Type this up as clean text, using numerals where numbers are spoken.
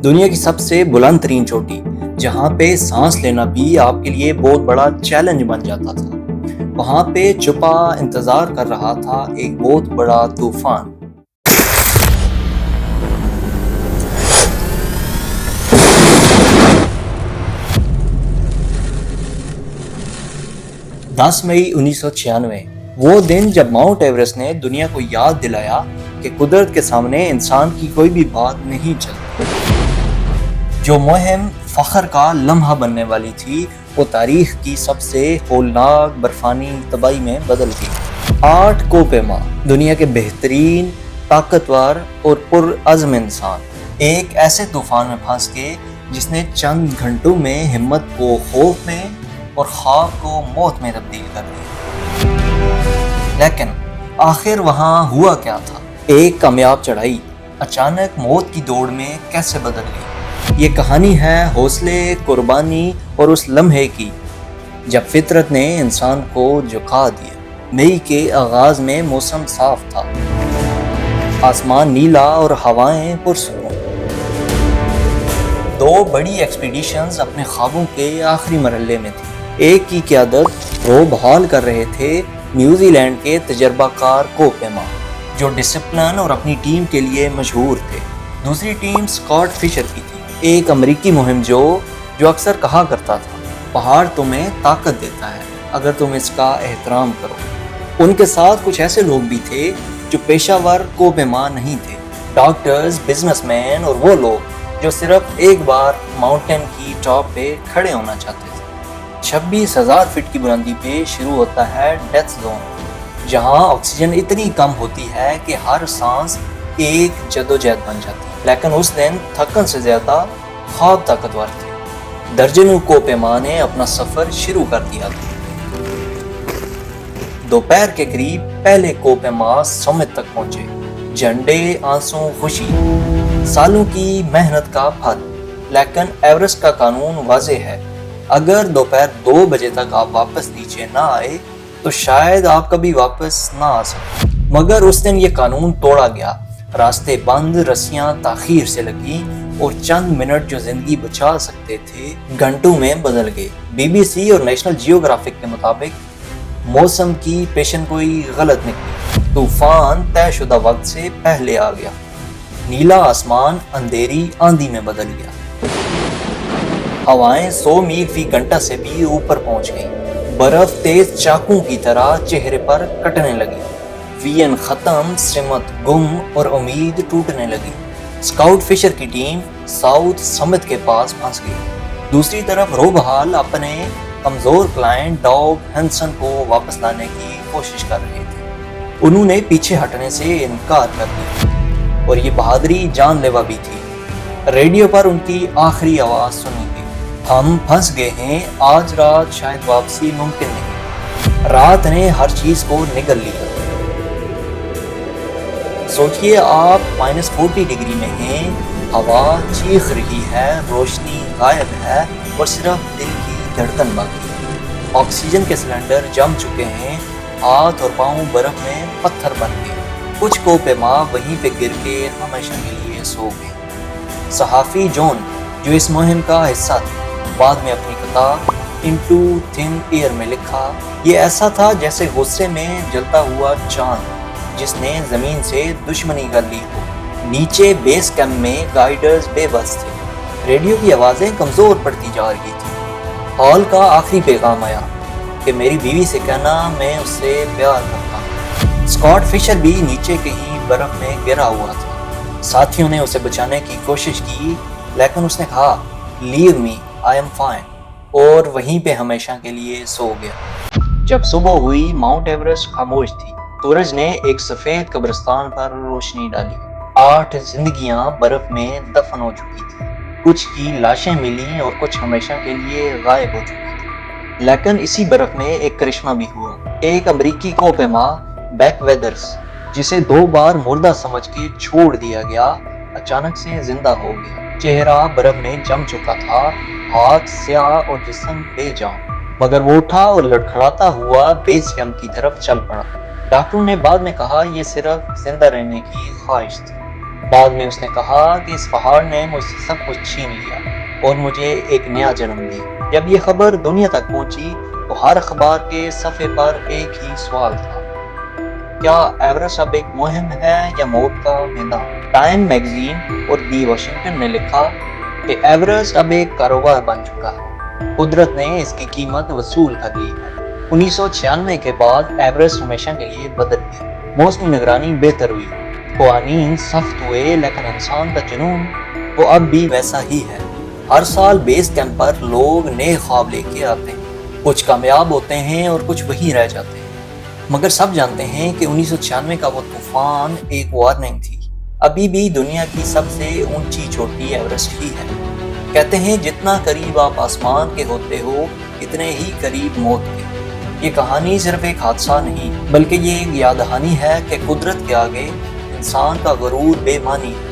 دنیا کی سب سے بلند ترین چوٹی، جہاں پہ سانس لینا بھی آپ کے لیے بہت بڑا چیلنج بن جاتا تھا، وہاں پہ چھپا انتظار کر رہا تھا ایک بہت بڑا طوفان۔ 10 مئی 1996، وہ دن جب ماؤنٹ ایورسٹ نے دنیا کو یاد دلایا کہ قدرت کے سامنے انسان کی کوئی بھی بات نہیں چلتی۔ جو مہم فخر کا لمحہ بننے والی تھی، وہ تاریخ کی سب سے ہولناک برفانی تباہی میں بدل گئی۔ 8 کوہ ماہ، دنیا کے بہترین، طاقتور اور پرعزم انسان ایک ایسے طوفان میں پھنس گئے جس نے چند گھنٹوں میں ہمت کو خوف میں اور خواب کو موت میں تبدیل کر دیا۔ لیکن آخر وہاں ہوا کیا تھا؟ ایک کامیاب چڑھائی اچانک موت کی دوڑ میں کیسے بدل گئی؟ یہ کہانی ہے حوصلے، قربانی اور اس لمحے کی جب فطرت نے انسان کو جھکا دیا۔ مئی کے آغاز میں موسم صاف تھا، آسمان نیلا اور ہوائیں پرسکون۔ 2 بڑی ایکسپیڈیشنز اپنے خوابوں کے آخری مرحلے میں تھی۔ ایک کی قیادت روب ہال کر رہے تھے، نیوزی لینڈ کے تجربہ کار کوہ ماہ، جو ڈسپلن اور اپنی ٹیم کے لیے مشہور تھے۔ دوسری ٹیم اسکاٹ فشر کی تھی، ایک امریکی مہم جو اکثر کہا کرتا تھا، پہاڑ تمہیں طاقت دیتا ہے اگر تم اس کا احترام کرو۔ ان کے ساتھ کچھ ایسے لوگ بھی تھے جو پیشہ ور کوہ ماہ نہیں تھے، ڈاکٹرز، بزنس مین اور وہ لوگ جو صرف ایک بار ماؤنٹین کی ٹاپ پہ کھڑے ہونا چاہتے تھے۔ 26,000 فٹ کی بلندی پہ شروع ہوتا ہے ڈیتھ زون، جہاں آکسیجن اتنی کم ہوتی ہے کہ ہر سانس ایک جدوجہد بن جاتی ہے۔ لیکن اس دن تھکن سے زیادہ خواب طاقتور تھے۔ درجنوں کوہ ماہ نے اپنا سفر شروع کر دیا تھا۔ دوپہر کے قریب پہلے کوہ ماہ سمت تک پہنچے، جھنڈے، آنسو، خوشی، سالوں کی محنت کا پھل۔ لیکن ایورسٹ کا قانون واضح ہے، اگر دوپہر 2 بجے تک آپ واپس نیچے نہ آئے تو شاید آپ کبھی واپس نہ آ سکتے۔ مگر اس دن یہ قانون توڑا گیا، راستے بند، رسیاں تاخیر سے لگی اور چند منٹ جو زندگی بچا سکتے تھے گھنٹوں میں بدل گئے۔ BBC اور نیشنل جیوگرافک کے مطابق موسم کی پیشن گوئی غلط نکلی، طوفان طے شدہ وقت سے پہلے آ گیا، نیلا آسمان اندھیری آندھی میں بدل گیا، ہوائیں 100 میل فی گھنٹہ سے بھی اوپر پہنچ گئیں، برف تیز چاقوں کی طرح چہرے پر کٹنے لگی، وین ختم، سمت گم اور امید ٹوٹنے لگی۔ اسکاؤٹ فشر کی ٹیم ساؤتھ سمت کے پاس پھنس گئی۔ دوسری طرف روب ہال اپنے کمزور کلائنٹ ڈاگ ہنسن کو واپس لانے کی کوشش کر رہے تھے۔ انہوں نے پیچھے ہٹنے سے انکار کر دیا اور یہ بہادری جان لیوا بھی تھی۔ ریڈیو پر ان کی آخری آواز سنی گئی، ہم پھنس گئے ہیں، آج رات شاید واپسی ممکن نہیں۔ رات نے ہر چیز کو نگل لیا۔ سوچئے آپ -40 ڈگری میں ہیں، ہوا چیخ رہی ہے، روشنی غائب ہے اور صرف دل کی دھڑکن باقی ہے۔ آکسیجن کے سلنڈر جم چکے ہیں، ہاتھ اور پاؤں برف میں پتھر بن گئے۔ کچھ کوہ ماہ وہیں پہ گر کے ہمیشہ کے لیے سو گئے۔ صحافی جون، جو اس مہم کا حصہ تھے، بعد میں اپنی کتاب انٹو تھن ایئر میں لکھا، یہ ایسا تھا جیسے غصے میں جلتا ہوا چاند جس نے زمین سے دشمنی کر لی ہو۔ نیچے بیس کیمپ میں گائیڈرز بے بس تھے، ریڈیو کی آوازیں کمزور پڑتی جا رہی تھی۔ ہال کا آخری پیغام آیا کہ میری بیوی سے کہنا میں اس سے پیار کرتا ہوں۔ اسکاٹ فشر بھی نیچے کہیں برف میں گرا ہوا تھا۔ ساتھیوں نے اسے بچانے کی کوشش کی، لیکن اس نے کہا لیو می، آئی ایم فائن، اور وہیں پہ ہمیشہ کے لیے سو گیا۔ جب صبح ہوئی، ماؤنٹ ایورسٹ خاموش تھی۔ سورج نے ایک سفید قبرستان پر روشنی ڈالی۔ 8 زندگیاں برف میں دفن ہو چکی تھی، کچھ کی لاشیں ملیں اور کچھ ہمیشہ کے لیے غائب ہو چکی تھی۔ لیکن اسی برف میں ایک کرشمہ بھی ہوا۔ ایک امریکی کوہ ماہ بیک ویدرز، جسے 2 بار مردہ سمجھ کے چھوڑ دیا گیا، اچانک سے زندہ ہو گیا۔ چہرہ برف میں جم چکا تھا، ہاتھ سیاہ اور جسم بے جان، مگر وہ اٹھا اور لڑکھڑاتا ہوا بیس کیمپ کی طرف چل پڑا۔ ڈاکٹروں نے بعد میں کہا یہ صرف زندہ رہنے کی خواہش تھی۔ بعد میں اس نے کہا کہ اس پہاڑ نے مجھ سے سب کچھ چھین لیا اور مجھے ایک نیا جنم دیا۔ جب یہ خبر دنیا تک پہنچی تو ہر اخبار کے صفحے پر ایک ہی سوال تھا، کیا ایورسٹ اب ایک مہم ہے یا موت کا میدان؟ ٹائم میگزین اور دی واشنگٹن نے لکھا کہ ایورسٹ اب ایک کاروبار بن چکا ہے، قدرت نے اس کی قیمت وصول کر لی ہے۔ 1996 کے بعد ایورسٹ ہمیشہ کے لیے بدل گیا، موسمی نگرانی بہتر ہوئی، قوانین سخت ہوئے، لیکن انسان کا جنون وہ اب بھی ویسا ہی ہے۔ ہر سال بیس کیمپ پر لوگ نئے خواب لے کے آتے ہیں، کچھ کامیاب ہوتے ہیں اور کچھ وہیں رہ جاتے ہیں، مگر سب جانتے ہیں کہ 1996 کا وہ طوفان ایک وارننگ تھی۔ ابھی بھی دنیا کی سب سے اونچی چوٹی ایورسٹ ہی ہے۔ کہتے ہیں جتنا قریب آپ آسمان کے ہوتے ہو اتنے ہی قریب موت کے۔ یہ کہانی صرف ایک حادثہ نہیں بلکہ یہ ایک یاد دہانی ہے کہ قدرت کے آگے انسان کا غرور بے معنی ہے۔